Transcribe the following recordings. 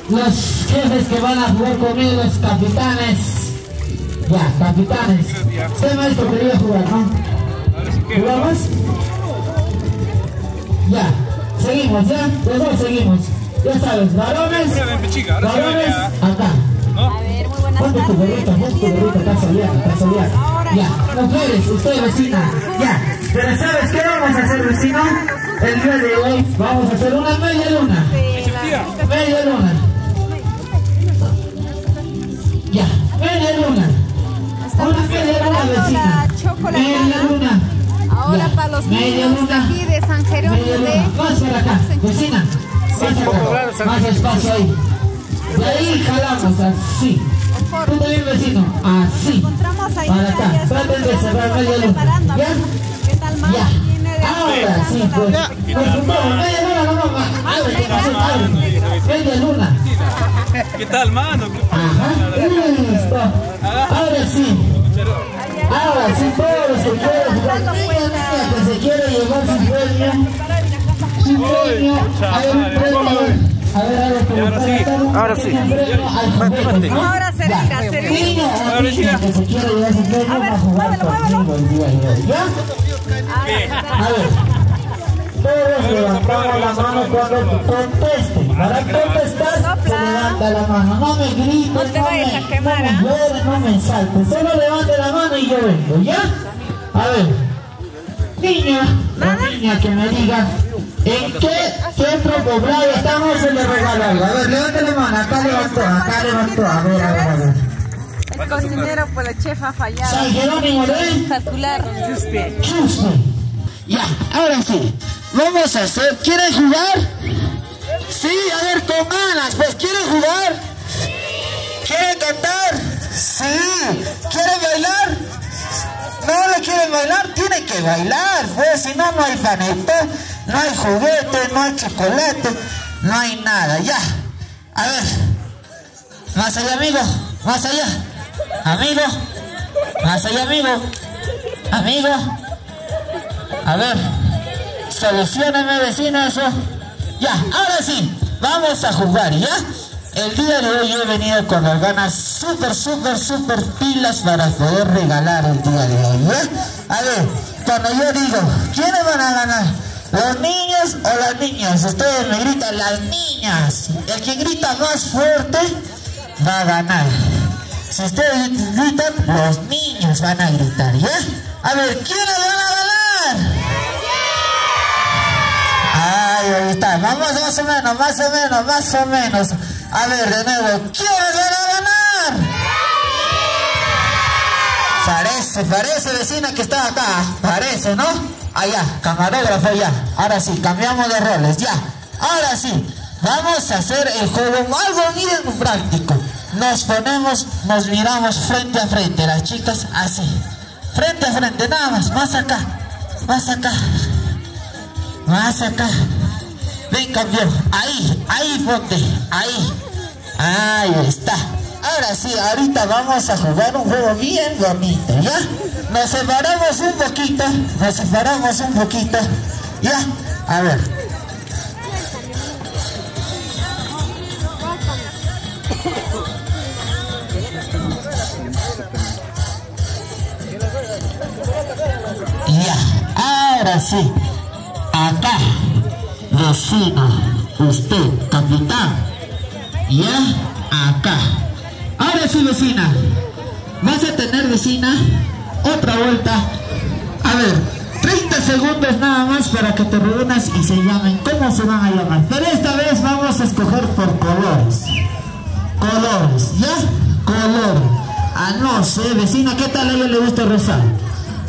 los jefes que van a jugar conmigo, los capitanes. Ya, capitanes. Usted maestro quería jugar, ¿no? ¿Jugamos? Ya, seguimos, ¿ya? Los dos seguimos. Ya sabes, varones, acá. A ver, muy buenas tardes. Ponte tu gorrita, está soleado. Ya, mujeres, usted vecina, ya. Pero ¿sabes qué vamos a hacer, vecino? El día de hoy vamos a hacer una media luna. Media luna. Ya, media luna. Una media luna, vecina. Media luna. Ahora ya. para los media niños de luna. aquí de San Jerónimo de... Más para acá, vecina. Más espacio ahí. De ahí jalamos así. Tú también, vecino. Así. Encontramos ahí, para acá. ya Traten de cerrar media luna. ¿Ya? ¿Qué tal, mamá? Ya. Viene de... Ahora sí, pues. Nos juntamos. Media luna, mamá. Abre. Media luna. ¿Qué tal, mano? Ajá. Listo. Ahora sí. Ahora sí, todos los que quieren jugar. Niña que se quiere llevar su premio. Su premio. Hay un premio. A ver, ahora sí. Ahora se tira, se tira. Niño o niña que se quiere llevar su premio va a jugar conmigo el día de hoy. ¿Ya? A ver. Todos levantamos la mano cuando contesten. Para contestar, se levanta la mano. No me grites, No te vayas a quemar, no me llores, no me saltes. Solo levante la mano y yo vengo, ¿ya? A ver. Niña o niña que me diga ¿en qué centro poblado estamos? Se le regalo algo. A ver, levante la mano. Acá levantó. A ver. El cocinero por el chef ha fallado. San Jerónimo de Calcular. Chuspe. Ya, ahora sí. Vamos a hacer. ¿Quieren jugar? Sí, a ver, con ganas. Pues, ¿quieren jugar? ¿Quieren cantar? Sí. ¿Quieren bailar? ¿No le quieren bailar? Tienen que bailar. Pues, si no, no hay paneta, no hay juguete, no hay chocolate, no hay nada. Ya. A ver. Más allá, amigo. Más allá. Amigo. Más allá, amigo. Amigo. A ver. Solucioname, vecino, eso. Ya, ahora sí, vamos a jugar, ¿ya? El día de hoy yo he venido con las ganas súper pilas para poder regalar el día de hoy, ¿ya? A ver, cuando yo digo, ¿quiénes van a ganar? ¿Los niños o las niñas? Ustedes me gritan, las niñas. El que grita más fuerte va a ganar. Si ustedes gritan, los niños van a gritar, ¿ya? A ver, ¿quiénes van a ganar? Ay, ahí está. Vamos más o menos. A ver, de nuevo. ¿Quiénes van a ganar? Parece, vecina que está acá. Parece, ¿no? Allá, camarógrafo ya. Ahora sí, cambiamos de roles, ya. Ahora sí, vamos a hacer el juego algo, miren, práctico. Nos miramos frente a frente, las chicas así. Frente a frente, nada más acá. Más acá. Ven, campeón. Ahí ponte. Ahí está. Ahora sí, ahorita vamos a jugar un juego bien bonito, ¿ya? Nos separamos un poquito. ¿Ya? A ver. Ya. Ahora sí. Acá, vecino, usted, capitán, ya, acá. Ahora sí, vecina, vas a tener, vecina, otra vuelta. A ver, 30 segundos nada más para que te reúnas y se llamen. ¿Cómo se van a llamar? Pero esta vez vamos a escoger por colores. ¿Ya? Color. Ah, no sé, vecina, ¿qué tal a ella le gusta rosar?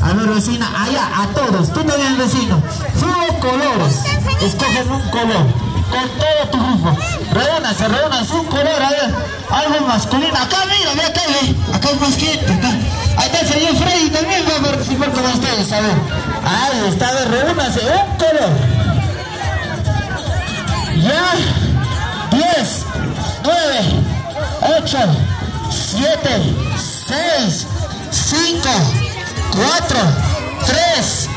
A ver, vecina, allá, a todos, tú también, vecino. Son colores, escogen un color, con todo tu grupo. Reúnanse, un color, a ver, algo masculino. Acá, mira, acá hay más gente, acá. Ahí está el señor Freddy, también va a participar con ustedes, a ver. Ahí está, a ver, reúnanse, un color. Ya, 10, 9, 8, 7, 6, 5, 4, 3,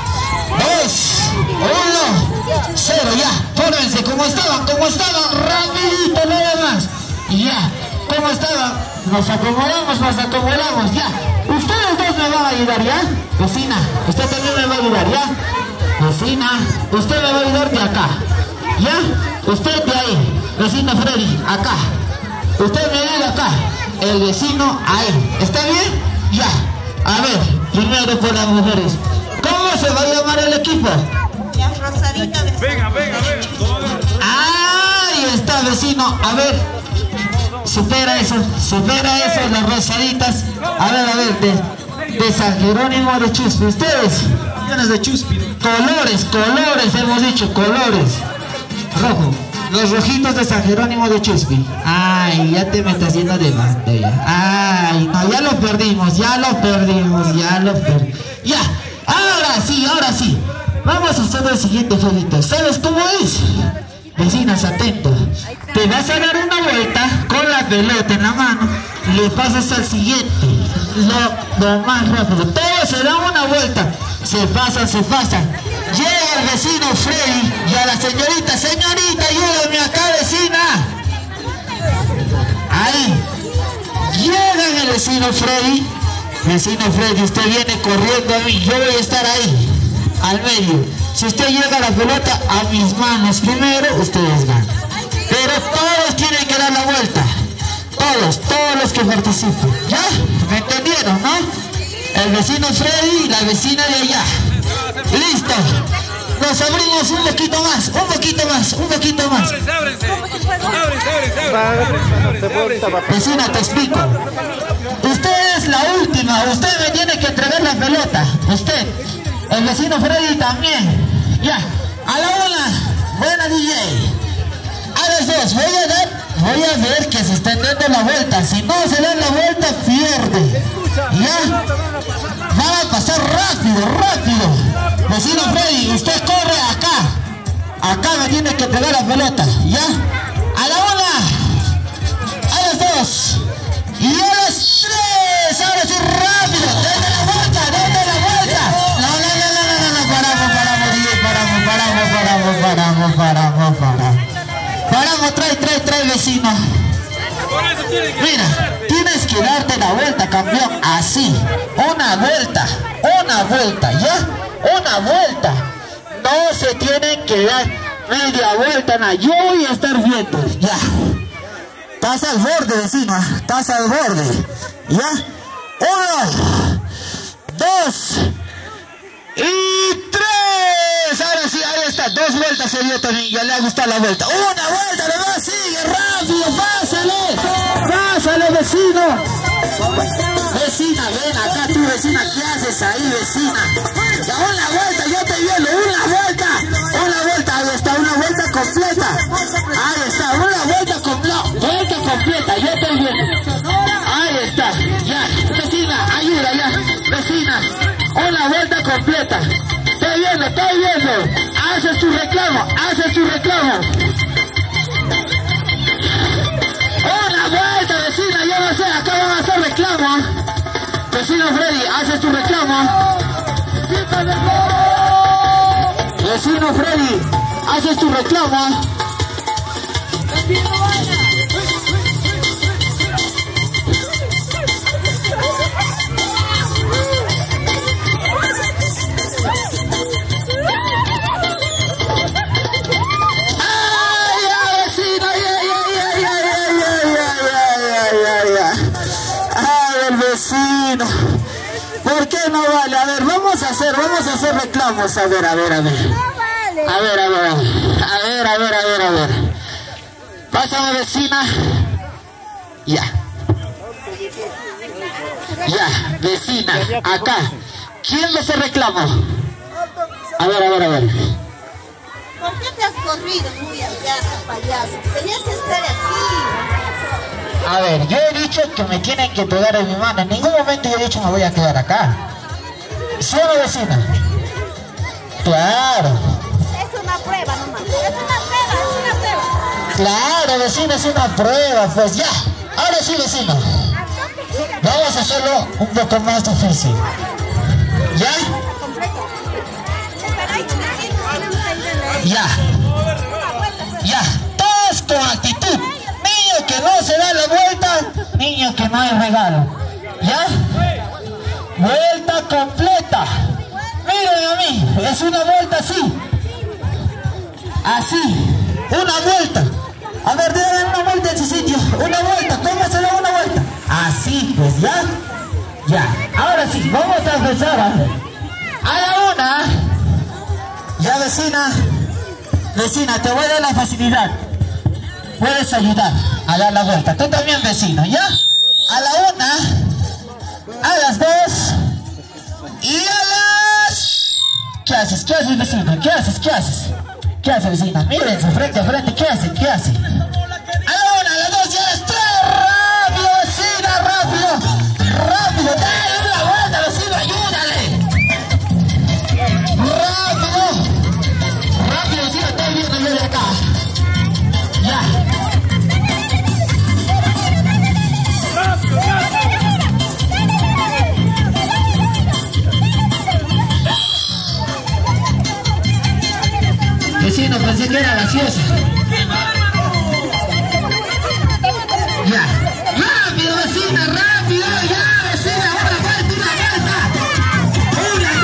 2, 1. 0, ya. Pónganse como estaban, rapidito nada más. Y ya, como estaban, nos acomodamos, ya. Ustedes dos me van a ayudar, ¿ya? Vecina, usted también me va a ayudar, ¿ya? Vecina, usted me va a ayudar de acá, ¿ya? Usted de ahí, vecino Freddy, acá. Usted me ayuda acá, el vecino ahí. ¿Está bien? Ya. A ver, primero por las mujeres. ¿Cómo se va a llamar el equipo? Ya, Rosadita. Venga. Ahí está, vecino. A ver, supera eso, las rosaditas. A ver, de San Jerónimo de Chuspi. Ustedes, De Chuspi. colores, hemos dicho, colores. Rojo, los rojitos de San Jerónimo de Chuspi. Ay, ya te me estás haciendo de banda ya. Ay, no, ya lo perdimos. Ya, ahora sí. Vamos a hacer el siguiente jueguito. ¿Sabes cómo es? Vecinas, atentos. Te vas a dar una vuelta con la pelota en la mano y le pasas al siguiente. Lo más rápido. Todos se dan una vuelta. Se pasan. Llega el vecino Freddy y a la señorita, ayúdame acá, vecina. Ahí. Llega el vecino Freddy. Vecino Freddy, usted viene corriendo a mí. Yo voy a estar ahí, al medio. Si usted llega a la pelota a mis manos primero, ustedes ganan. Pero todos tienen que dar la vuelta. Todos los que participen. ¿Ya? ¿Me entendieron, no? El vecino Freddy y la vecina de allá. ¡Listo! Nos abrimos un poquito más. Vecina, te explico. Usted es la última. Usted me tiene que entregar la pelota. Usted. El vecino Freddy también. Ya. A la una. Buena DJ. A las dos. Voy a ver que se estén dando la vuelta. Si no se dan la vuelta, pierde. Ya. Va a pasar rápido. Vecino Freddy, usted corre acá. Acá me tiene que pegar la pelota. Ya. A la una. A las dos. Y a las tres. Ahora sí, rápido. Denle la vuelta. No. Paramos, trae, vecino. Mira, tienes que darte la vuelta, campeón, así. Una vuelta, ¿ya? Una vuelta. No se tienen que dar media vuelta, nada. Yo voy a estar viendo, ya. Estás al borde, vecino, estás al borde. ¿Ya? 1, 2 y 3. Ahora sí, ahí está. 2 vueltas se dio también. Ya le ha gustado la vuelta. Una vuelta, nomás sigue rápido. Pásale, vecino. Vecina, ven acá tú, vecina. ¿Qué haces ahí, vecina? Ya, una vuelta, yo te violo. Una vuelta. Ahí está, una vuelta completa. Ahí está, una vuelta completa. Yo te violo. Ahí está. Ya, vecina, ayuda ya. Vecina, una vuelta completa. Estoy viendo. Haces tu reclamo. Una vuelta, vecina, yo no sé, acá van a hacer reclamo. Vecino Freddy, haces tu reclamo. Vecino Freddy, haces tu reclamo. Vecino, ¿por qué no vale? A ver, vamos a hacer reclamos. A ver. A ver. Pásame, vecina. Ya, vecina, acá. ¿Quién le hace reclamo? A ver. ¿Por qué te has corrido muy allá, payaso? Tenías que estar aquí. A ver, yo he dicho que me tienen que pegar en mi mano. En ningún momento yo he dicho me voy a quedar acá. ¿Sí o no, vecina? Claro. Es una prueba nomás. Es una prueba. Claro, vecina, es una prueba. Pues ya. Ahora sí, vecino. Vamos a hacerlo un poco más difícil. ¿Ya? Ya. Ya. Todos con actitud. Niño que no se da la vuelta, niño que no hay regalo. ¿Ya? Vuelta completa. Miren a mí, es una vuelta así. Así. Una vuelta. A ver, déjame una vuelta en ese sitio. Una vuelta, ¿cómo se da una vuelta? Así, pues, ¿ya? Ya. Ahora sí, vamos a empezar a la una. Ya, vecina. Vecina, te voy a dar la facilidad. Puedes ayudar a dar la vuelta. Tú también, vecino, ¿ya? A la una, a las dos y a las... ¿Qué haces? ¿Qué haces, vecino? ¿Qué haces? ¿Qué haces? ¿Qué hace, vecina? Mírense, frente a frente. ¿Qué hace? ¿Qué hace? A la una, a las dos y a las tres. ¡Rápido, vecina! ¡Rápido! ¡Rápido! ¡Dale una vuelta, vecino! ¡Ayúdale! ¡Rápido! ¡Rápido, vecino! Estoy viendo yo de acá. ¡Ya! Vecino, pensé que era gracioso. Ya. ¡Rápido, vecina! ¡Rápido! ¡Ya, vecina! ¡Una vuelta, una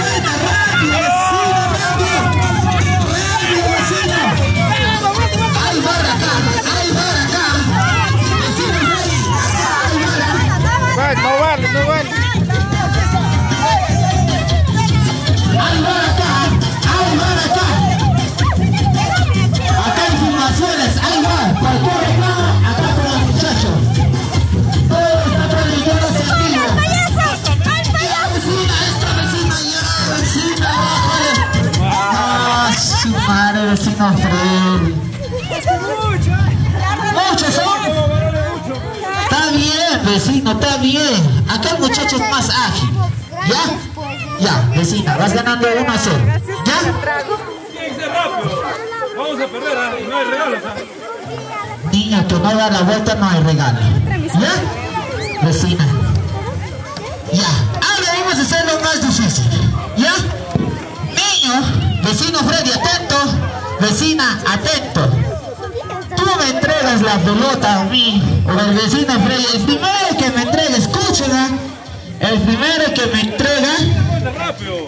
vuelta! ¡Una vuelta! ¡Rápido, vecino! ¡Rápido! ¡Rápido, vecino! ¡Ahí va acá! ¡Ahí va acá! ¡Vecino, ahí va! No vale, no vale. ¡Ahí va acá! ¡Ahí va acá! Acá hay filmaciones, ahí va, cualquier reclamo, acá con los muchachos. Todo está transmitiéndose en vivo. Ya, vecina, esta vecina, ya, vecina, bájale. Ah, su madre, vecino Freddy. Muchos son. Está bien, vecino, está bien. Acá el muchacho es más ágil. ¿Ya? Ya, vecina, vas ganando 1-0. ¿Ya? Vamos a perder, ¿eh? No hay regalos. Niño que no da la vuelta no hay regalo. ¿Ya? Vecina. Ya. Ahora vamos a hacerlo más difícil. ¿Ya? Niño, vecino Freddy, atento. Vecina, atento. Tú me entregas la pelota a mí, o el vecino Freddy. El primero que me entrega, escuchen, el primero que me entrega,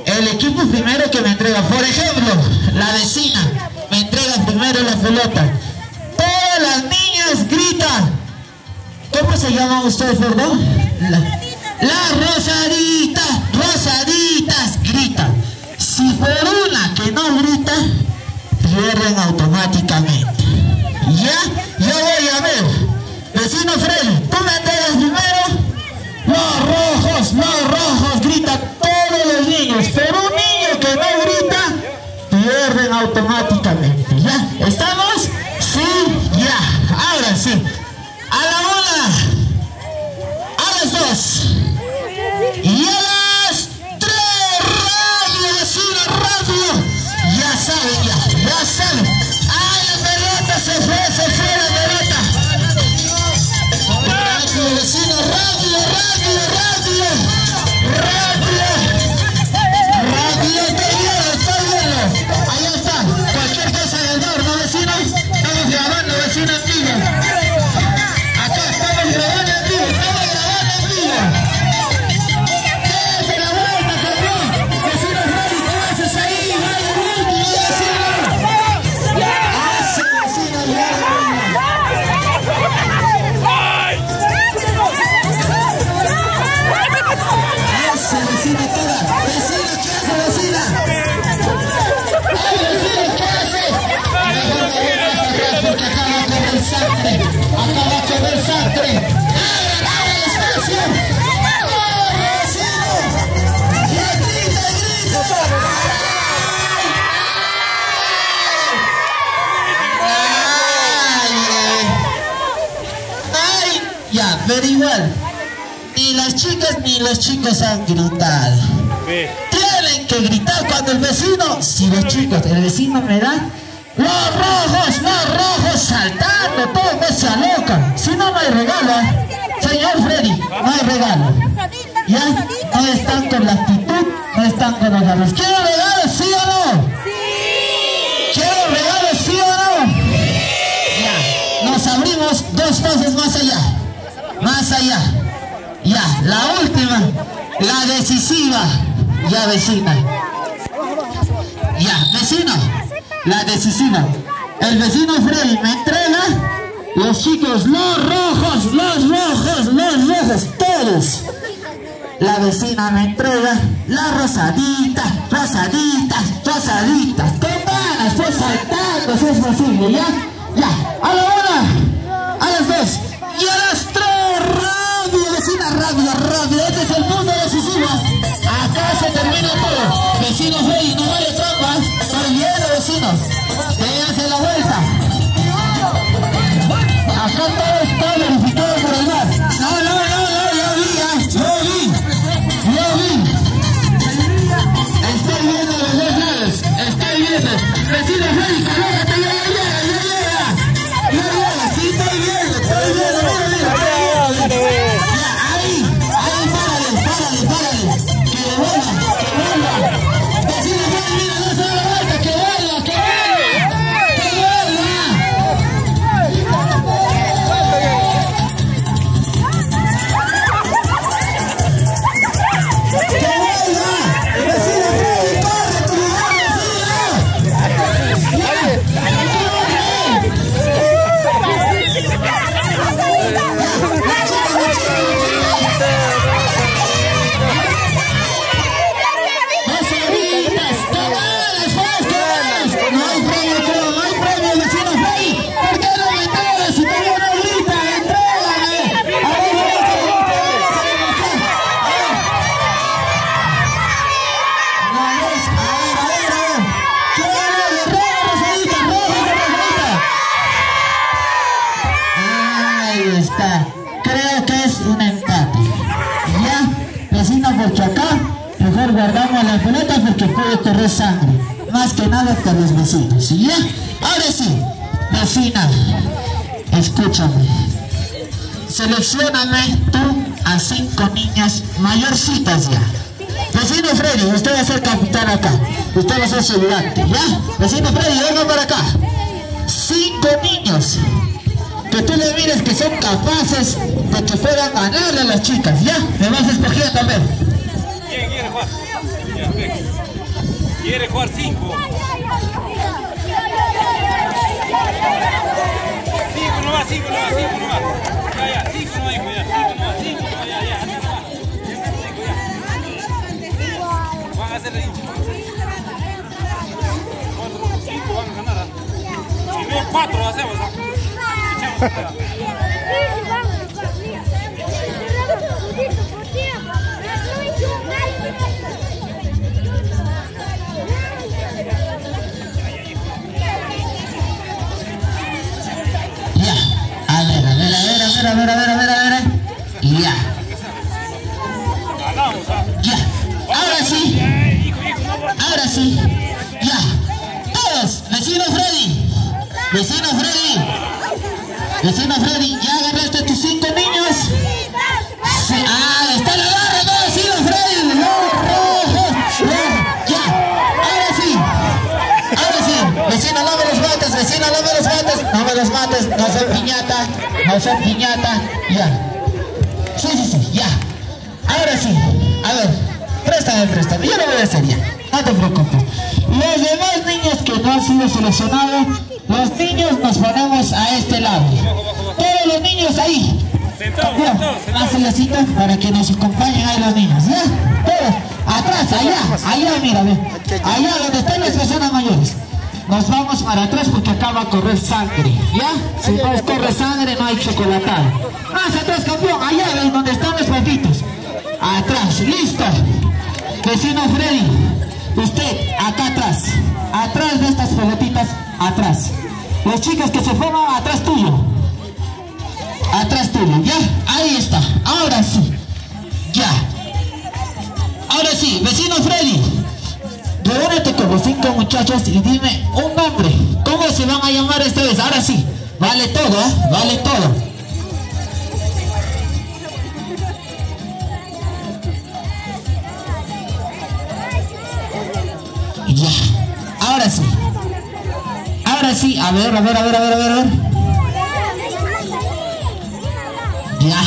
el equipo primero que me entrega. Por ejemplo, la vecina me entrega primero la pelota. Todas las niñas gritan. ¿Cómo se llaman ustedes, perdón? Las rosaditas. Rosaditas gritan. Si por una que no grita, pierden automáticamente. ¿Ya? Yo voy a ver. Vecino Freddy, tú me entregas primero. Los rojos gritan todos los niños. Pero un niño que no grita, pierden automáticamente. ¿Ya? ¿Estamos? Sí, ya. Ahora sí. A la una, a las dos y a las tres. ¡Rápido, vecino, rápido! Ya saben, ya saben. ¡Ay, la pelota se fue la pelota! ¡Rápido, vecino, rápido, rápido, rápido! ¡Rápido! ¡Estoy viendo! Allá está. Cualquier cosa del horno, vecino. Estamos grabando, vecino, en vivo. Acá estamos grabando en vivo. ¡Déjese la vuelta, campeón! Vecino Freddy, ¿qué haces ahí? ¡Vaya vuelta, vecino! ¡Hace, vecino, ya! ¡Hace, vecino, toda! ¡Vecino, qué hace, vecina! ¡Ay, vecino, qué haces! Mejor me voy a sacar porque acá va a correr sangre. Acá va a correr sangre. ¡Dale, espacio! ¡Corre, vecino! ¡Ya grita, grita! ¡Ay! Ya, pero igual. Ni las chicas ni los chicos han gritado. Tienen que gritar cuando el vecino, si los chicos, el vecino me da los rojos saltando, todos me se alocan. Si no, no hay regalo, señor Freddy, no hay regalo. Ya no están con la actitud, no están con los galos. ¿Quieren regalo, sí o no? Sí. ¿Quieren regalo? nos abrimos 2 pasos más allá. Más allá. Ya, la última, la decisiva. Ya, vecina. Ya, vecino, la decisiva. El vecino Freddy me entrega los chicos, los rojos, todos. La vecina me entrega las rosaditas. Con ganas, pues saltando, si es posible, ¿ya? Ya, a la 1, a las 2 y a las 3. Rápido, vecina, rápido. Este es el punto decisivo. Acá se termina todo. Vecino Freddy, no vale trampa. Estoy viendo, vecinos. Déjense la vuelta. Acá todo está verificado por el mar. No, yo vi. Estoy viendo los 2 lados. Vecino Freddy, colócate, ya llega. Sí, estoy viendo. Ahí, párale. Que vuelva. Vecino Freddy, mira, no se da vuelta, que vuelva. Creo que es un empate. Ya, vecino, porque acá mejor guardamos las pelotas porque puede correr sangre. Más que nada con los vecinos. ¿Y ya? Ahora sí, vecina, escúchame. Seleccióname tú a 5 niñas mayorcitas ya. Vecino Freddy, usted va a ser capitán acá. Usted va a ser su ayudante, ¿ya? Vecino Freddy, venga para acá. 5 niños que tú le mires que son capaces de que puedan ganarle a las chicas, ¿ya? Me vas escogiendo, a ver. ¿Quién quiere jugar? ¿Quiere jugar 5? 5 nomás. Ya, 5 nomás, ya. Van a hacer 5 van a ganar. Si no, 4 hacemos. Ya, a ver. Ya. Ya. Ahora sí. Ya. Todos, vecino Freddy, ya agarraste tus 5 niños. Sí. Está la barra, no, vecino Freddy. Ya. Ahora sí. Vecino, lave los guantes. No me los mates. No son piñata. Ya. Sí, ya. Ahora sí. A ver, préstame. Yo lo voy a hacer ya. No te preocupes. Los demás niños que no han sido seleccionados, los niños nos ponemos a este lado. Todos los niños ahí. Sentados. Más la cita para que nos acompañen ahí los niños, ¿ya? Todos. Atrás, allá, mira, ve. Allá donde están las personas mayores. Nos vamos para atrás porque acá va a correr sangre, ¿ya? Si no corre sangre no hay chocolatado. Más atrás, campeón, allá ven donde están los papitos. Atrás, listo. Vecino Freddy, usted acá atrás de estas pelotitas, atrás. Los chicos que se forman atrás tuyo, ¿ya? Ahí está, ahora sí, ya. Ahora sí, vecino Freddy, reúnete con los 5 muchachos y dime un nombre. ¿Cómo se van a llamar esta vez? Ahora sí, vale todo, vale todo. Ya, ahora sí, a ver. Ya.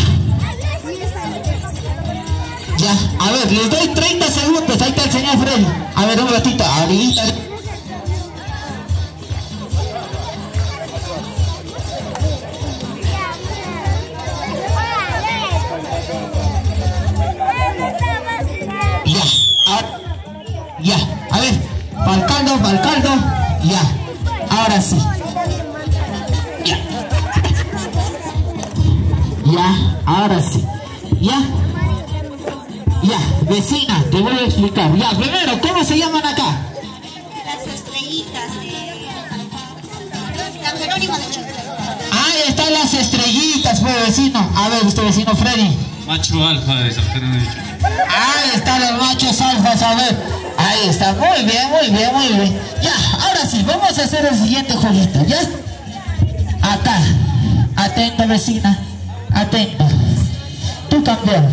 Ya, a ver, les doy 30 segundos, ahí está el señor Freddy. A ver, un ratito, ahorita. Ya, a ver, pa'l caldo, ya, ahora sí. Ya, ahora sí, ya. Ya, vecina, te voy a explicar. Ya, primero, ¿cómo se llaman acá? Las estrellitas de San Jerónimo de Chile. Ahí están las estrellitas, pues, vecino. A ver, usted, vecino Freddy. Macho alfa de San Jerónimo de Chile. Ahí están los machos alfas, a ver. Ahí está, muy bien, muy bien, muy bien. Ya, ahora sí, vamos a hacer el siguiente jueguito, ¿ya? Acá, atento, vecina, atento. Tú, campeón.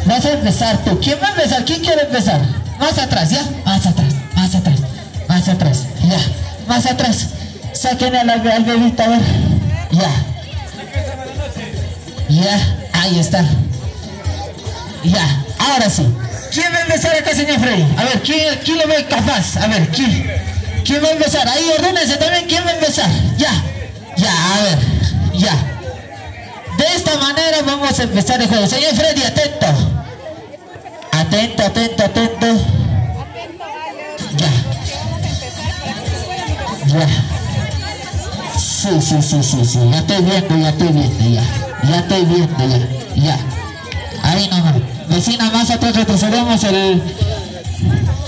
Vas a empezar tú. ¿Quién va a empezar? ¿Quién quiere empezar? Más atrás, ¿ya? Más atrás, más atrás, más atrás, ya. Más atrás. Saquen al bebito, a ver. Ya. Ya, ahí está. Ya, ahora sí. ¿Quién va a empezar acá, señor Freddy? A ver, ¿quién lo ve capaz? A ver, ¿quién va a empezar? Ahí, ordénense también, ¿quién va a empezar? Ya, a ver, ya. De esta manera vamos a empezar el juego. Señor Freddy, atento. Atento. Ya. Sí. Ya estoy viendo, ya. Ahí nomás. Vecina, más atrás retrocedemos el...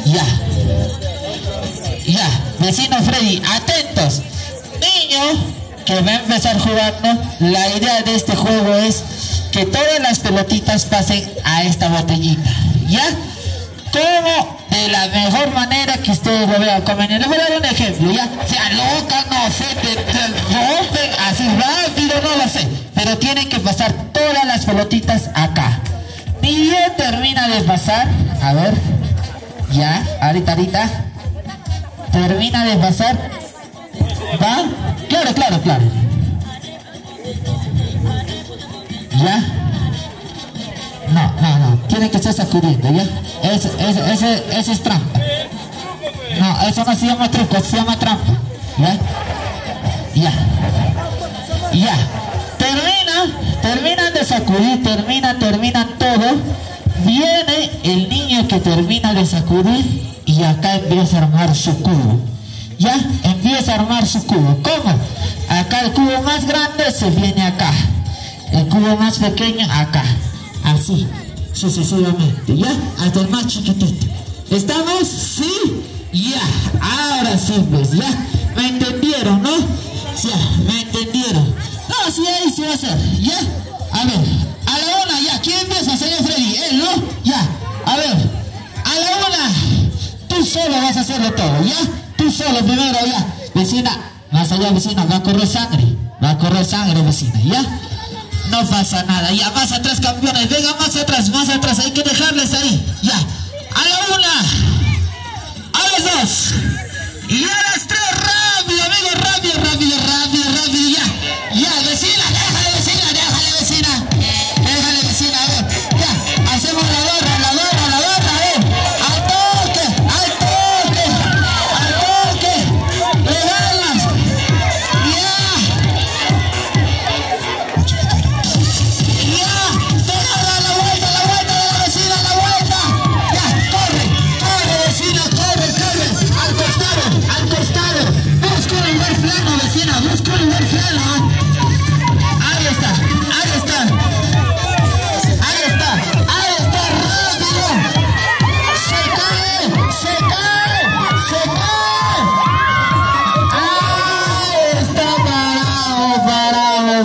Ya. Vecino Freddy, atentos. Niño que va a empezar jugando, la idea de este juego es que todas las pelotitas pasen a esta botellita, ¿ya? Como de la mejor manera que ustedes lo vean. Como les voy a dar un ejemplo, ¿ya? Se alocan, no sé, te rompen así rápido, no lo sé, pero tienen que pasar todas las pelotitas acá. Ni bien termina de pasar, a ver, ya, ahorita, termina de pasar, ¿va? Claro. ¿Ya? No, tiene que estar sacudiendo, ¿ya? Ese es trampa. No, eso no se llama truco, se llama trampa. Ya. Terminan de sacudir, terminan todo. Viene el niño que termina de sacudir y acá empieza a armar su cubo. Ya, empieza a armar su cubo. ¿Cómo? Acá el cubo más grande se viene acá. El cubo más pequeño acá. Así, sucesivamente, ¿ya? Hasta el más chiquitito. ¿Estamos? ¿Sí? Ya. Ahora sí, pues, ¿ya? ¿Me entendieron, no? Ya, ¿me entendieron? No, sí, ahí se va a hacer, ¿ya? A ver, a la una, ya. ¿Quién empieza, señor Freddy? Él, ¿no? Ya. A ver, a la una. Tú solo vas a hacerlo todo, ¿ya? Tú solo primero, ya. Vecina, más allá, vecina, va a correr sangre, vecina, ¿ya? No pasa nada, ya, más atrás, campeones, venga, más atrás, hay que dejarles ahí, ya. A la una, a las dos, y a las tres, rápido, amigos, rápido, ya, vecina, déjale, vecina, a ver, ya, hacemos la barra, al toque, regalas,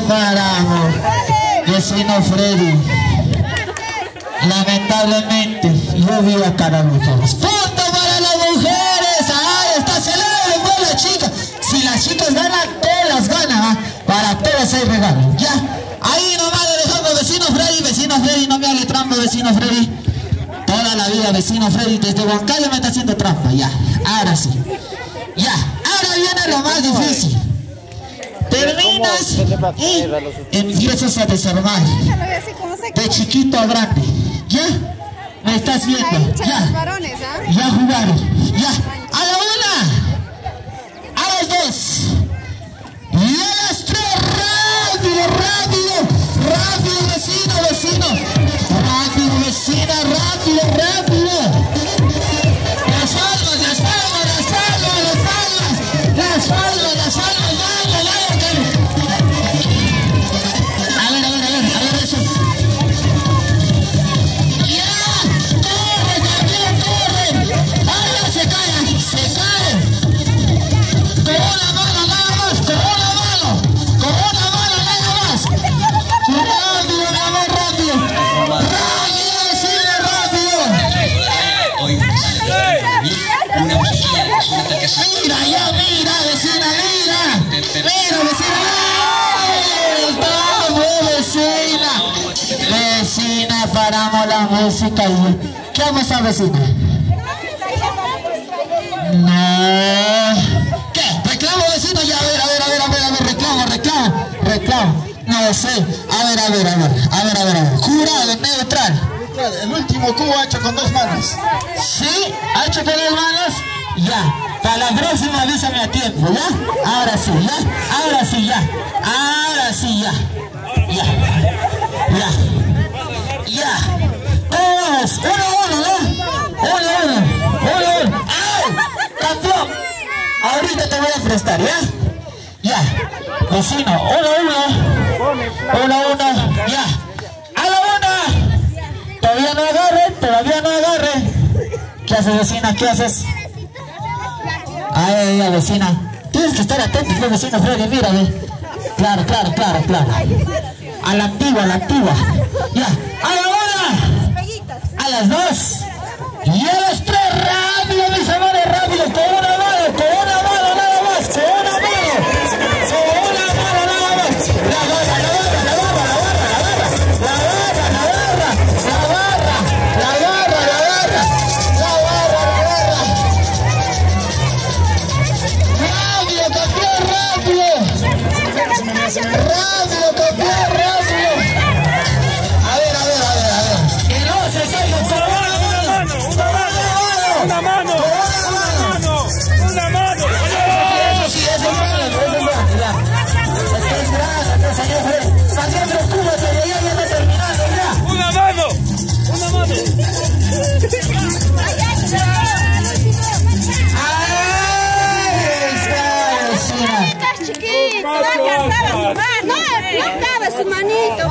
Paramos. Vecino Freddy, lamentablemente yo vi a cara mujeres. ¡Punto para las mujeres! ¡Ahí está! ¡Celebren por las chicas! Si las chicas ganan, todas ganan, para todos hay regalos. Ya, ahí nomás le dejamos, vecino Freddy, no me haga trampa, vecino Freddy. Toda la vida, vecino Freddy, desde Huancayo me está haciendo trampa, ya, ahora sí. Ya, ahora viene lo más difícil. terminas y empiezas a desarmar. De chiquito a grande. ¿Ya? ¿Me estás viendo? Ya. Ya jugaron. Ya. A la una. A las dos. Y a las tres. Rápido, rápido. Rápido, vecino, vecino. Rápido, vecina. Rápido, rápido. Las palmas, las palmas, las palmas, las palmas. Las palmas, las palmas. Vaya, vaya, que... A ver eso. Mira, ya, mira, vecina, mira. Mira, vecina. ¡Vamos, vecina! Vecina, paramos la música. ¿Qué vamos a vecina? No. ¿Qué? ¿Reclamo, vecino? Ya, a ver, reclamo. No sé. A ver. Jurado, neutral. El último cubo ha hecho con 2 manos. ¿Sí? ¿Ha hecho con 2 manos? Ya. Para la próxima avísame a tiempo, ¿ya? Ahora sí, ya. Vamos, 1-1, ¿no? 1-1. ¡Ay! ¡Campeón! Ahorita te voy a prestar, ¿ya? Ya. Vecino, 1-1. Ya. ¡A la una! Todavía no agarre. ¿Qué haces, vecina? ¿Qué haces? Ay, vecina. Tienes que estar atento, pues, vecino Freddy, mírame. Claro. A la antigua. Ya. A la una. A las 2. Y a las 3. Rápido, mis amores, rápido. Con una mano nada más. Con una mano nada más. La barra.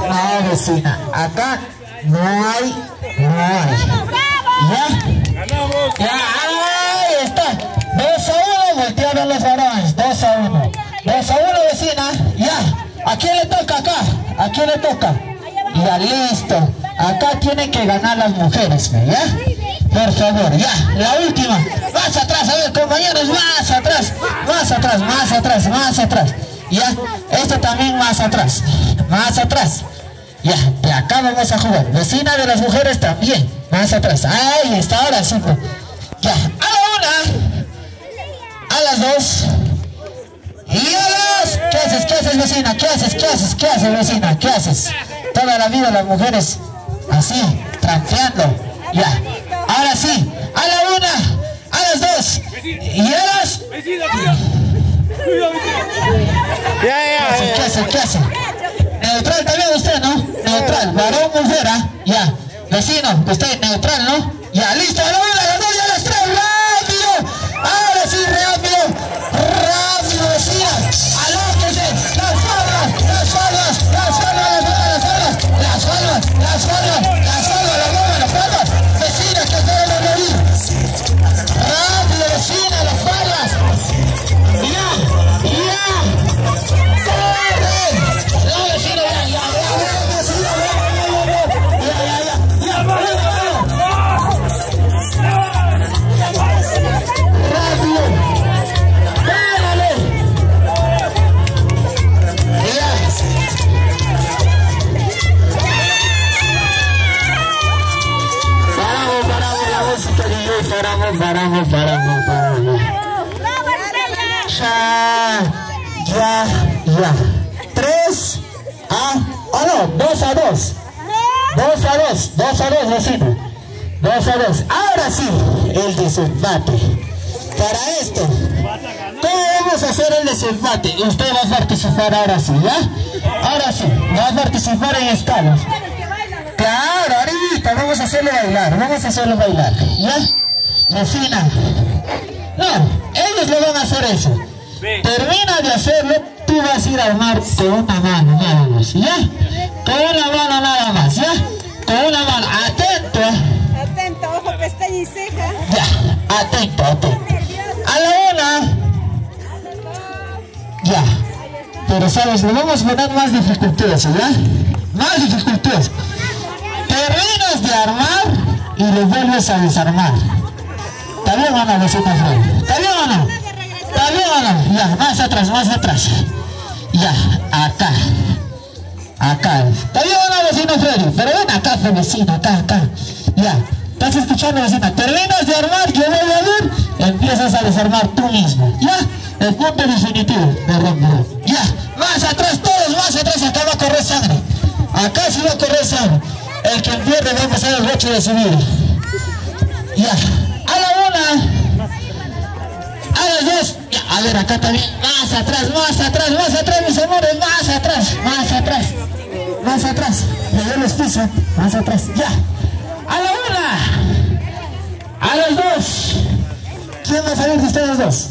No, vecina, acá no hay. ¿Ya? Ya, ahí está. 2-1, voltearon los varones. 2-1, vecina. Ya. ¿A quién le toca acá? Ya, listo. Acá tienen que ganar las mujeres, ¿ya? Por favor, ya. La última. Más atrás, a ver, compañeros, más atrás. Ya. Esto también más atrás. Ya, de acá vamos a jugar. Vecina de las mujeres también. Más atrás. Ahí está, ahora sí. Ya, a la una. A las 2. Y a las... ¿Qué haces, vecina? ¿Qué haces, vecina? ¿Qué haces? Toda la vida las mujeres así, tranqueando. Ya, ahora sí. A la una. A las 2. Y a las... ¿Qué hace? Neutral también usted, ¿no? Neutral, varón, mujer, ¿ah? Ya. Vecino, usted neutral, ¿no? Ya, listo, a la una, a las 2 y a las 3, rápido. Ahora sí, rápido, vecina. Alóquese, las palmas, vecina, que se debe morir. Rápido, vecina, las palmas. ¿Ah? ¿O no? 2 a 2. 2 a 2. 2 a 2, vecino. 2 a 2. Ahora sí, el desempate. Para esto, ¿cómo vamos a hacer el desempate? Usted va a participar ahora sí, ¿ya? Ahora sí, va a participar en escalas. Claro, ahorita vamos a hacerlo bailar, ¿ya? Vecina. No, ellos le van a hacer eso. Termina de hacerlo, tú vas a ir a armar con una mano nada más, ¿ya? Con una mano nada más, ¿ya? Con una mano, atento. Atento, ojo, pestaña y ceja. Ya, atento. A la una. Ya. Pero sabes, le vamos a poner más dificultades, ¿ya? Más dificultades. Terminas de armar y lo vuelves a desarmar. ¿Está bien o no, vecino Freddy? ¿Está bien o no? ¿Está bien o no? Ya, más atrás. Ya, acá. ¿Está bien o no, vecino Freddy? Pero ven acá, vecino, acá. Ya. ¿Estás escuchando, vecina? Terminas de armar, yo voy a ver, empiezas a desarmar tú mismo. ¿Ya? El punto definitivo de romper. Ya. Más atrás, todos más atrás, acá va a correr sangre. Acá sí va a correr sangre. El que pierde va a pasar el boche de su vida. Ya. A la una. A las dos. Ya. A ver, acá también. Más atrás, mis amores. Más atrás. Me dio los pisos. Más atrás. Ya. A la una. A las dos. ¿Quién va a salir de ustedes dos?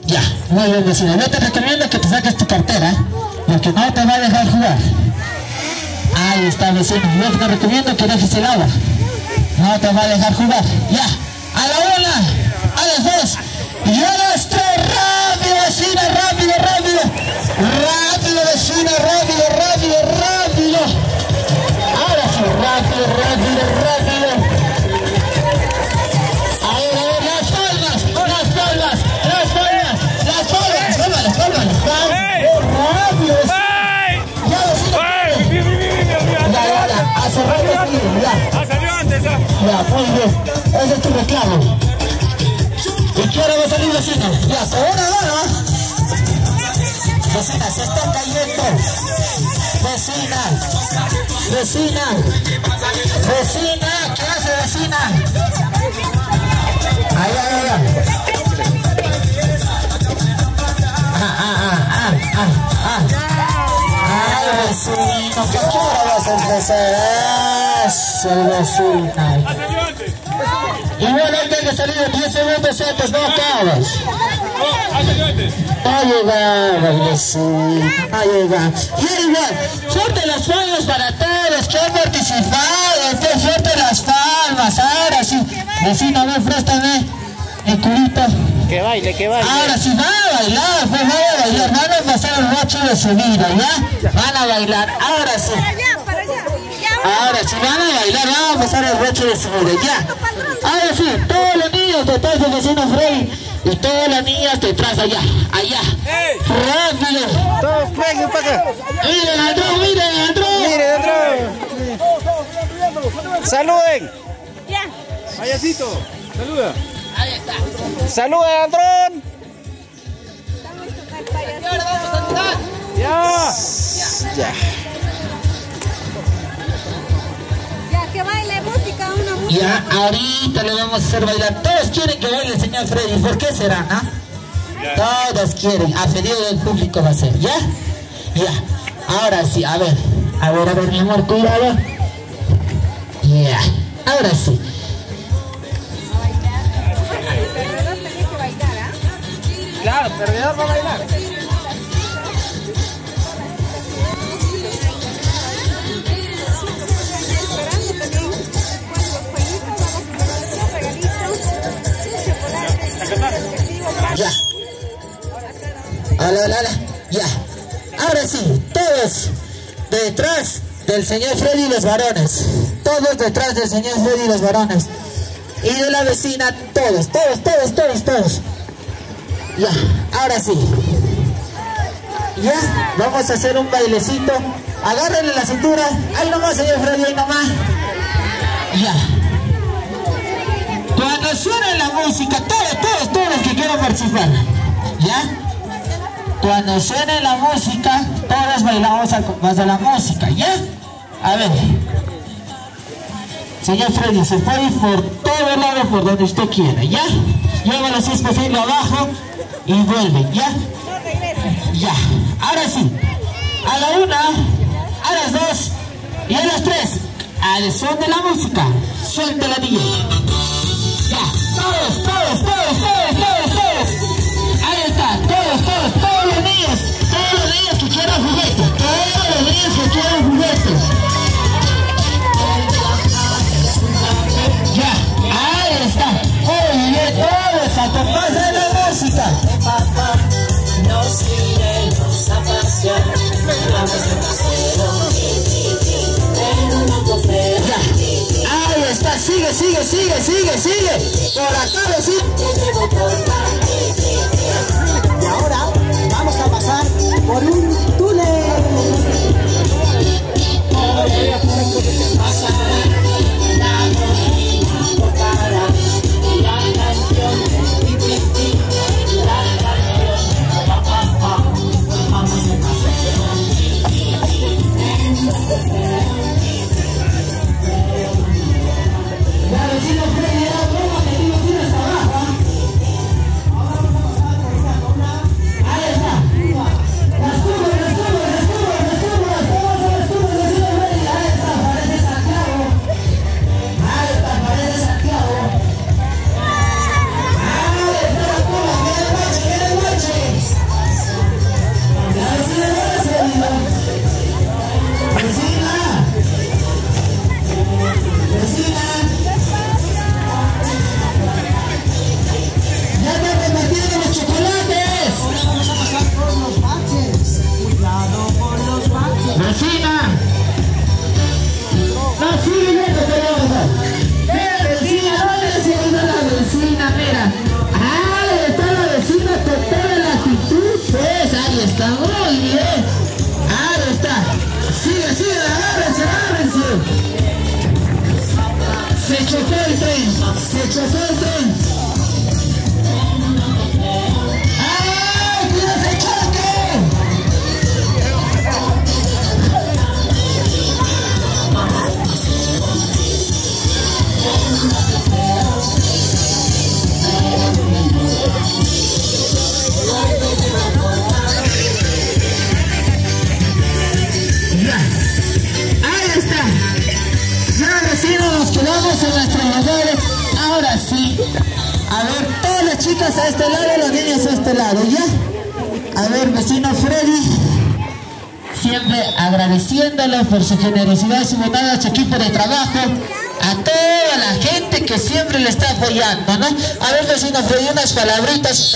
Ya. Muy bien, vecino. Yo te recomiendo que te saques tu cartera. Porque no te va a dejar jugar. Ahí está, vecino. Yo te recomiendo que dejes el agua. No te va a dejar jugar. Ya. A la una. A las dos. Y a las tres. Rápido, vecina. Rápido, vecina. Rápido. Ahora sí. Rápido. A ver, las palmas. Rápido. Ya. A cerrar el tiro, ya. Salió antes, Ya, muy bien. Ese es tu reclamo. ¿Y qué hora va a salir, vecino? Ya, con una mano. Vecina, se está cayendo. Vecina, ¿qué hace, vecina? Allá. Ay, vecino, ¿qué hora vas a empezar? Vecina. salió antes. Igual hay que salir 10 segundos antes, no acabas. Salió antes. No llegaba, vecino, no llegaba. Y igual, fuerte las palmas para todos que han participado, fuerte las palmas, ahora sí. Vecino, a ver, préstame el culito. Que baile. Ahora sí, van a bailar, van a pasar el boche de su vida, ¿ya? Van a bailar, ahora sí. Para allá. Ahora sí, van a bailar, vamos a pasar el boche de su vida, ya. Ahora sí, todos los niños detrás del vecino Freddy y todas las niñas detrás allá. Rápido. Todos vengan para acá. Miren, Andrés. Miren, saluden. Ya. Payasito, saluda. Saluden, Andrón. Ya. Ya, que baile música, una música. Ya, ahorita le vamos a hacer bailar. Todos quieren que baile el señor Freddy. ¿Por qué será, no? Todos quieren. A pedido del público va a ser, ¿ya? Ya. Ahora sí, a ver, mi amor, cuidado. Ya. Ahora sí. Perdedor tenés que bailar, ¿ah? Claro, perdedor va a bailar. Ya. Hola. Ya. Ahora sí, todos detrás del señor Freddy y los varones. Todos detrás del señor Freddy y los varones. Y de la vecina, todos. Ya, ahora sí. Ya, vamos a hacer un bailecito. Agárrenle la cintura. Ahí nomás, señor Freddy, ahí nomás. Ya. Cuando suene la música, todos los que quieran participar. ¿Ya? Cuando suene la música, todos bailamos al compás de la música, ¿ya? A ver. Señor Freddy, se puede ir por todo el lado por donde usted quiera, ¿ya? Llévalo si es posible abajo y vuelve, ¿ya? Ya, ahora sí. A la 1, a las 2 y a las 3. Al son de la música. Suelta la DJ. Ya, todos. Ahí está, todos los niños que quieran juguetes. Todos los niños que quieran juguetes. Ya, ahí está. Muy bien, todos a compás de la música. Nos iremos a pasear, vamos a pasear en una cofre. Ya, ahí está, sigue. Por acá, vecino. Y ahora vamos a pasar por un túnel. Pasará la cocina, tocará la canción, la canción, vamos a pasar en la cofre. La vecina Freddy, ¿cómo te digo si eres abajo? Ahí está. Las cubas, ahí está, parece Santiago. Ahí está la cuba, que de noche. La vecina no la salido. Vecina. ¡Ya te repartieron los chocolates! Ahora vamos a pasar por los baches. Cuidado con los baches. ¡Vecina! No, sigue yendo, mira, vecina, ¿dónde se ha ido la vecina? Mira. Ahí está la vecina con toda la actitud. Pues ahí está, muy bien. Ahí está. Sigue, agárrense. Se chocó el tren. ¡Ay, cuidado, se choque! Ya, ahí está. Ya, vecinos, nos quedamos en nuestros lugares. Ahora sí. A ver, todas las chicas a este lado, los niños a este lado, ¿ya? A ver, vecino Freddy. Siempre agradeciéndolo por su generosidad y su bondad a su equipo de trabajo. A toda la gente que siempre le está apoyando, ¿no? A ver, vecino Freddy, unas palabritas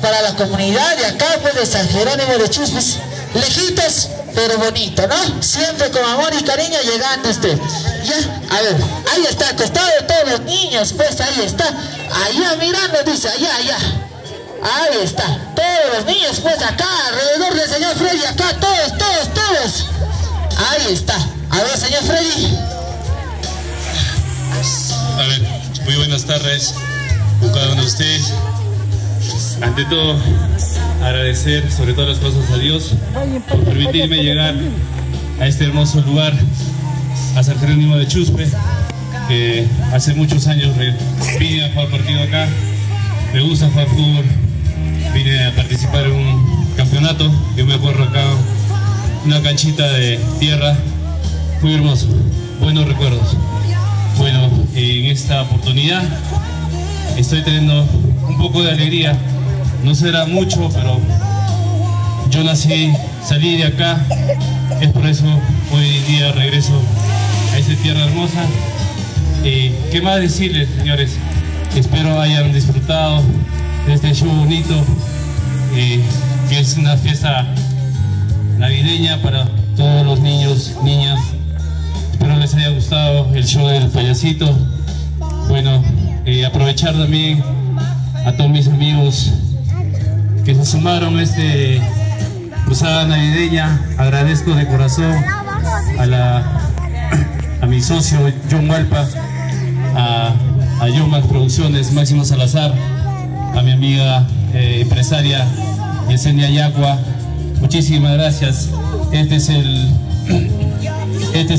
para la comunidad de acá, pues, de San Jerónimo de Chuspis. Lejitos, pero bonito, ¿no? Siempre con amor y cariño llegando usted. Ya, a ver, ahí está, acostado de todos los niños, pues ahí está. Allá mirando, dice, allá. Ahí está, todos los niños, pues acá, alrededor del señor Freddy, acá, todos. Ahí está. A ver, señor Freddy. A ver, muy buenas tardes con cada uno de ustedes. Ante todo, agradecer sobre todas las cosas a Dios por permitirme llegar a este hermoso lugar, a San Jerónimo de Chuspe, que hace muchos años vine a jugar partido acá. Me gusta jugar fútbol, vine a participar en un campeonato. Yo me acuerdo acá, una canchita de tierra, muy hermoso, buenos recuerdos. Bueno, en esta oportunidad estoy teniendo un poco de alegría. No será mucho, pero yo salí de acá, es por eso hoy día regreso a esta tierra hermosa. ¿Qué más decirles, señores? Espero hayan disfrutado de este show bonito, que es una fiesta navideña para todos los niños, niñas. Espero les haya gustado el show del payasito. Bueno, aprovechar también a todos mis amigos que se sumaron a esta cruzada navideña. Agradezco de corazón a mi socio John Hualpa, a Yomax Producciones, Máximo Salazar, a mi amiga empresaria Yesenia Yacua, muchísimas gracias. Este es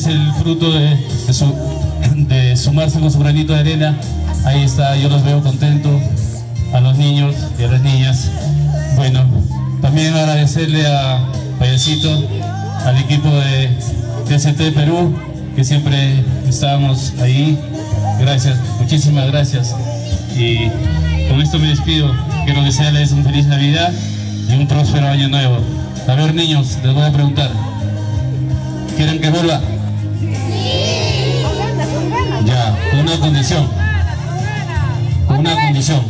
el fruto de sumarse con su granito de arena. Ahí está, yo los veo contentos, a los niños y a las niñas. Bueno, también agradecerle a Payasito, al equipo de TCT Perú, que siempre estábamos ahí. Gracias, muchísimas gracias. Y con esto me despido. Quiero desearles una feliz Navidad y un próspero año nuevo. A ver, niños, les voy a preguntar, ¿quieren que vuelva? Ya, con una condición. Con una condición.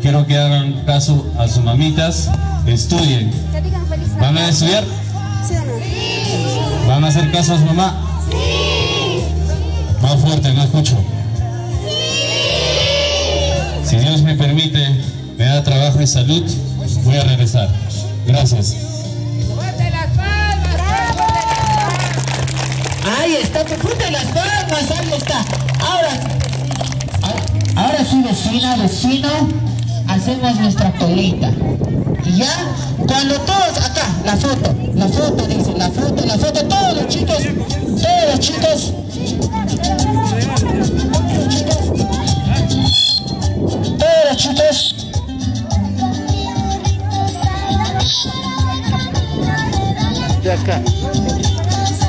Quiero que hagan caso a sus mamitas, estudien. ¿Van a estudiar? ¿Van a hacer caso a su mamá? Más fuerte, no escucho. Si Dios me permite, me da trabajo y salud, voy a regresar. Gracias. Ahí está, que fuerte las palmas, ahí está. Ahora sí, vecina, vecino, hacemos nuestra colita. Y ya, cuando todos, acá, la foto, dice, la foto, todos los chicos,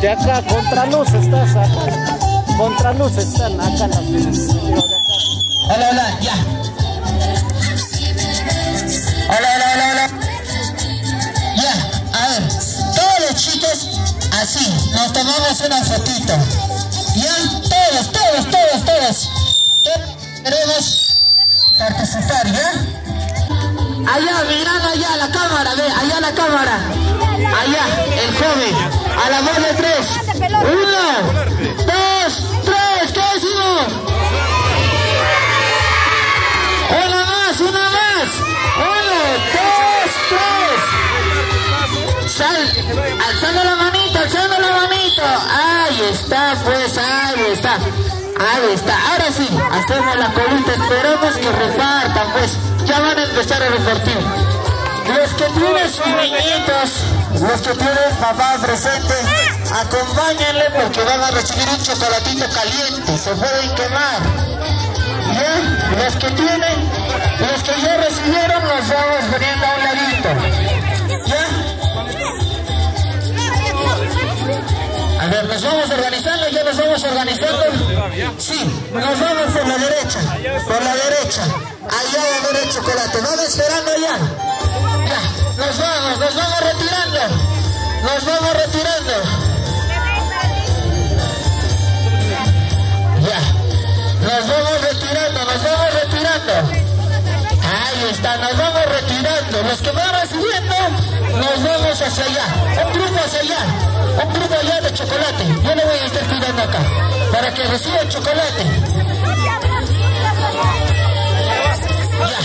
De acá, contraluz estás acá. Contraluz están acá en la fila. Hola, ya. Hola. Ya, a ver, todos los chicos, así, nos tomamos una fotito. Ya, todos. Queremos participar, ¿ya? Allá, mirando allá la cámara, ve, allá la cámara. Allá, el joven, a la voz de 3. 1, 2, 3, ¿qué decimos? Una más. 1, 2, 3. Alzando la manito. Ahí está, pues, ahí está. Ahora sí, hacemos la colita, esperamos que repartan, pues. Ya van a empezar a repartir. Los que tienen sus niñitos, los que tienen papá presente, acompáñenle porque van a recibir un chocolatito caliente, se pueden quemar. ¿Ya? Los que ya recibieron, los vamos poniendo a un ladito. ¿Ya? A ver, nos vamos organizando, ya nos vamos organizando. Sí, nos vamos por la derecha. Allá va a haber el chocolate. Vamos esperando ya. Ya, nos vamos retirando. Ya, nos vamos retirando. Ahí está, nos vamos retirando. Los que van recibiendo, nos vamos hacia allá. Un grupo allá de chocolate. Yo le voy a estar tirando acá, para que reciba el chocolate. Ya.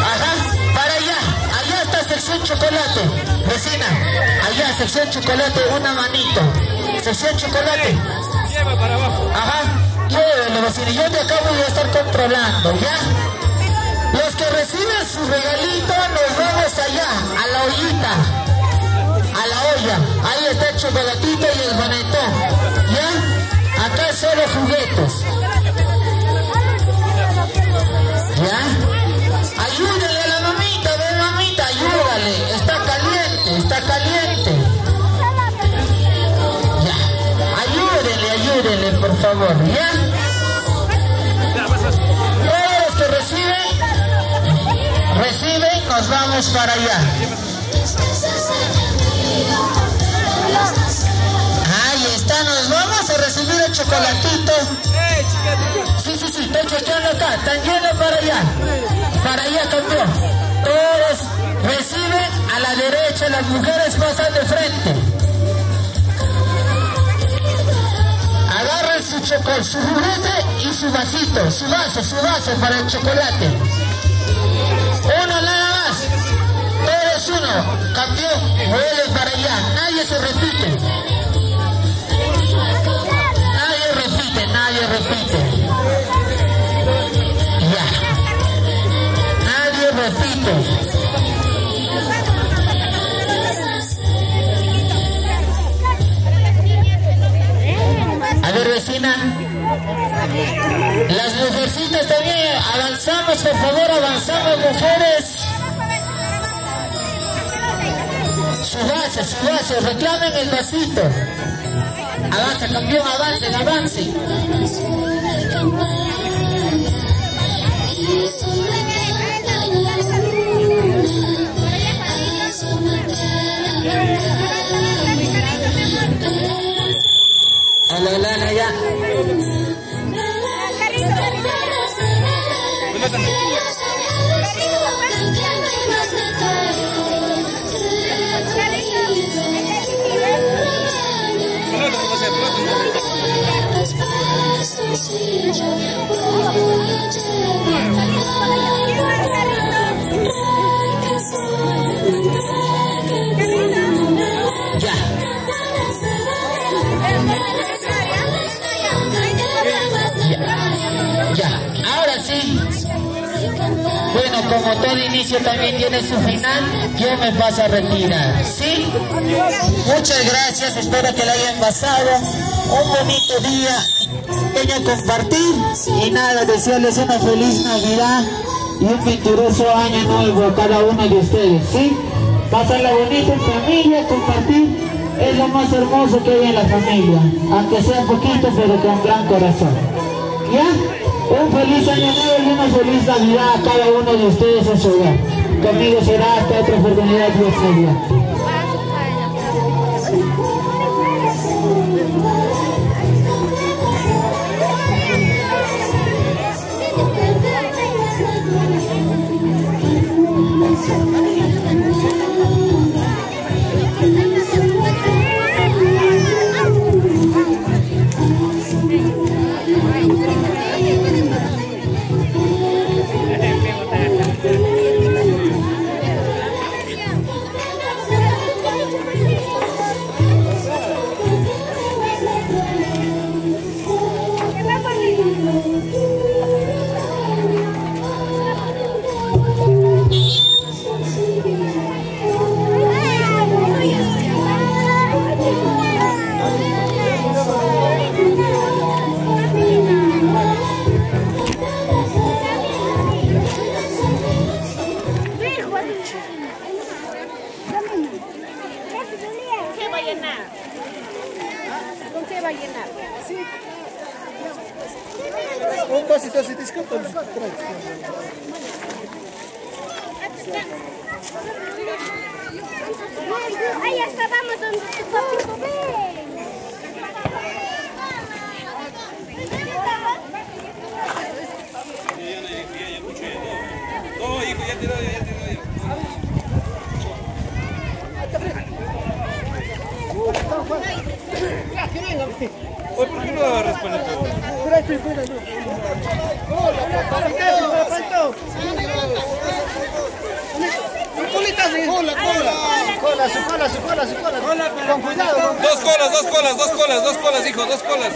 Ajá, para allá está sección chocolate. Vecina, allá sección chocolate, una manito. Sección chocolate. Ajá, llévelo, vecina. Yo de acá voy a estar controlando, ¿ya? Los que reciben su regalito, nos vamos allá, a la ollita. A la olla. Ahí está el chocolatito y el panetón. ¿Ya? Acá solo juguetes. ¿Ya? Ayúdale a la mamita, ven mamita, ayúdale. Está caliente. Ya. Ayúdenle, por favor. ¿Ya? Todos los que reciben, nos vamos para allá. Ahí está, nos vamos a recibir el chocolatito. Sí, estoy chequeando acá, están yendo para allá, campeón. Todos reciben a la derecha, las mujeres pasan de frente. Agarren su juguete y su vasito, su vaso para el chocolate. Uno nada más. Todos uno. Campeón, vuelve para allá. Nadie se repite. Ya. Nadie vasito. A ver, vecina. Las mujercitas también, avanzamos, por favor, avanzamos, mujeres. Su base, reclamen el vasito. Avanza, campeón, avancen, avancen. Hola, ya. Ya, ahora sí. Bueno, como todo inicio también tiene su final, yo me paso a retirar, ¿sí? Muchas gracias, espero que la hayan pasado un bonito día, pequeño compartir, y nada, desearles una feliz Navidad y un venturoso año nuevo a cada uno de ustedes, ¿sí? Pasarla bonito en familia, compartir, es lo más hermoso que hay en la familia, aunque sea poquito, pero con gran corazón, ¿ya? Un feliz año nuevo y una feliz Navidad a cada uno de ustedes en su hogar. Conmigo será hasta otra oportunidad, Dios mediante. ¿Con qué va a llenar? Un vasito así, disculpa. Ahí hasta vamos donde tu papito ve. No, hijo, ya te doy. ¿Por qué no agarras para todo? Su cola. Con cuidado. Dos colas, hijo, dos colas.